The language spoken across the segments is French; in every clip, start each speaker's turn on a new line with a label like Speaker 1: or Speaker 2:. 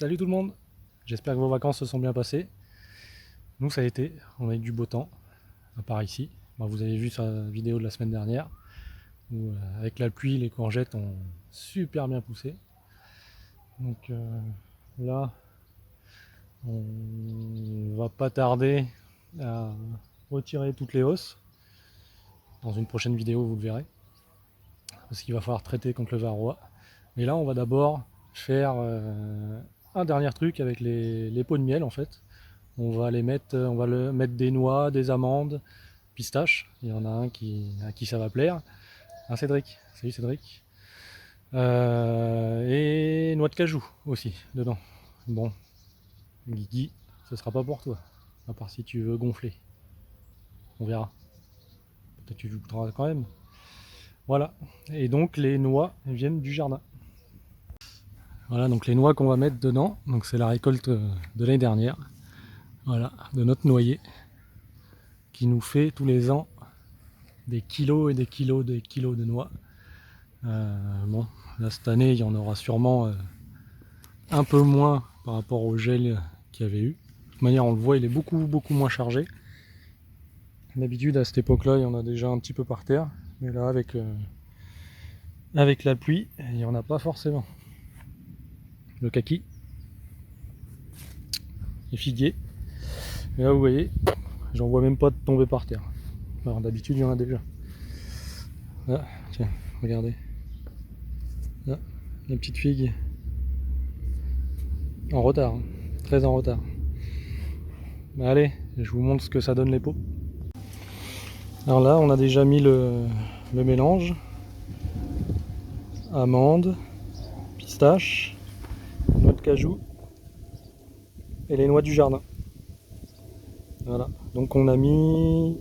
Speaker 1: Salut tout le monde, j'espère que vos vacances se sont bien passées. Nous ça a été, on a eu du beau temps, à part ici. Vous avez vu sa vidéo de la semaine dernière, où avec la pluie les courgettes ont super bien poussé. Donc là, on va pas tarder à retirer toutes les hausses. Dans une prochaine vidéo vous le verrez, parce qu'il va falloir traiter contre le varroa. Mais là on va d'abord faire un dernier truc avec les pots de miel en fait. On va mettre des noix, des amandes, pistaches. Il y en a un à qui ça va plaire. Un Cédric. Salut Cédric. Et noix de cajou aussi dedans. Bon, Guigui, ce sera pas pour toi. À part si tu veux gonfler. On verra. Peut-être que tu goûteras quand même. Voilà. Et donc les noix viennent du jardin. Voilà, donc les noix qu'on va mettre dedans. Donc c'est la récolte de l'année dernière. Voilà, de notre noyer. Qui nous fait tous les ans des kilos et des kilos de noix. Bon, là cette année il y en aura sûrement un peu moins par rapport au gel qu'il y avait eu. De toute manière on le voit, il est beaucoup moins chargé. D'habitude à cette époque là il y en a déjà un petit peu par terre, mais là avec la pluie il n'y en a pas forcément. Le kaki, les figuiers, et là vous voyez, j'en vois même pas de tomber par terre. Alors d'habitude il y en a déjà. Là, tiens, regardez. Là, la petite figue. En retard, hein. Très en retard. Allez, je vous montre ce que ça donne les pots. Alors là, on a déjà mis le mélange. Amandes, pistaches, noix de cajou et les noix du jardin. Voilà, donc on a mis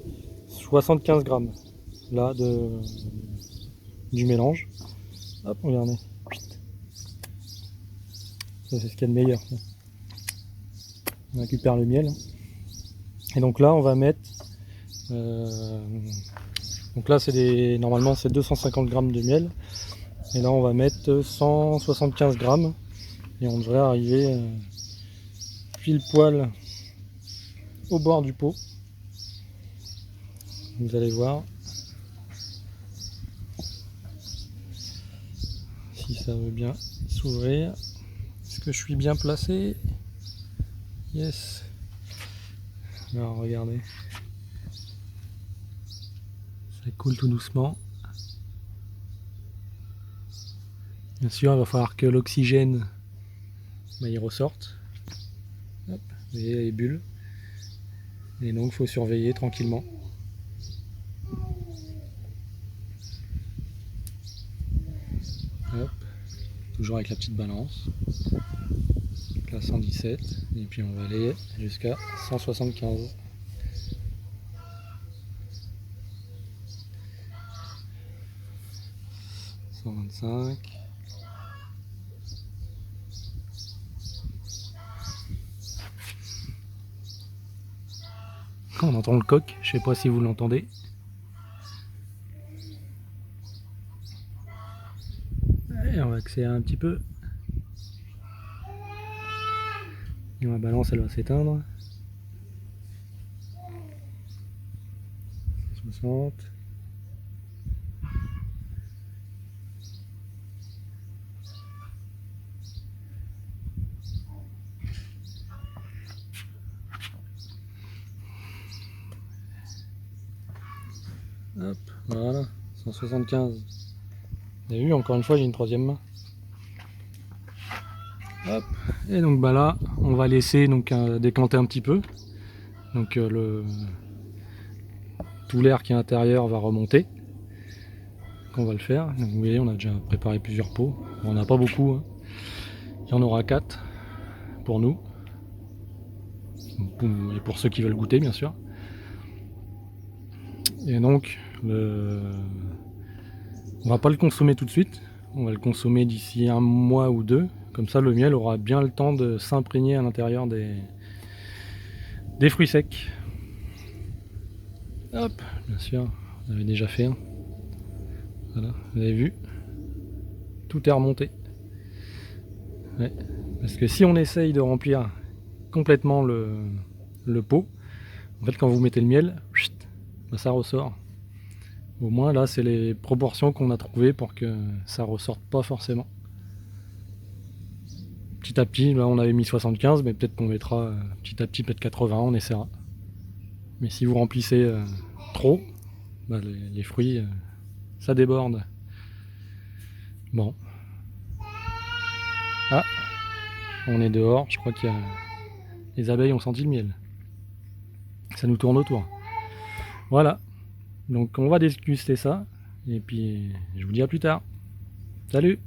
Speaker 1: 75 grammes là du mélange. Hop, regardez. Ça c'est ce qu'il y a de meilleur. Ça. On récupère le miel. Et donc là, on va mettre... donc là, normalement c'est 250 grammes de miel. Et là, on va mettre 175 grammes. Et on devrait arriver pile poil au bord du pot. Vous allez voir si ça veut bien s'ouvrir. Est-ce que je suis bien placé? Yes. Alors regardez, ça coule tout doucement. Bien sûr, il va falloir que l'oxygène il ressorte. Hop, vous voyez les bulles. Et donc il faut surveiller tranquillement. Hop, toujours avec la petite balance. Donc là 117 et puis on va aller jusqu'à 175. « 125. On entend le coq, je sais pas si vous l'entendez. Et on va accélérer un petit peu. Et ma balance elle va s'éteindre. 60. Hop, voilà, 175. Vous avez vu, encore une fois, j'ai une troisième main. Hop, et donc là, on va laisser décanter un petit peu. Donc tout l'air qui est à l'intérieur va remonter. On va le faire. Donc, vous voyez, on a déjà préparé plusieurs pots. On n'a pas beaucoup. Hein. Il y en aura 4 pour nous. Et pour ceux qui veulent goûter, bien sûr. Et donc, on va pas le consommer tout de suite. On va le consommer d'ici 1 mois ou 2. Comme ça, le miel aura bien le temps de s'imprégner à l'intérieur des fruits secs. Hop, bien sûr, on avait déjà fait un. Voilà, vous avez vu, tout est remonté. Ouais. Parce que si on essaye de remplir complètement le pot, en fait quand vous mettez le miel, bah, ça ressort. Au moins là c'est les proportions qu'on a trouvées pour que ça ressorte pas forcément. Petit à petit, là on avait mis 75, mais peut-être qu'on mettra petit à petit peut-être 80, on essaiera. Mais si vous remplissez trop, bah, les fruits, ça déborde. Bon. Ah, on est dehors, je crois qu'il y a... Les abeilles ont senti le miel. Ça nous tourne autour. Voilà. Donc on va déguster ça. Et puis je vous dis à plus tard. Salut!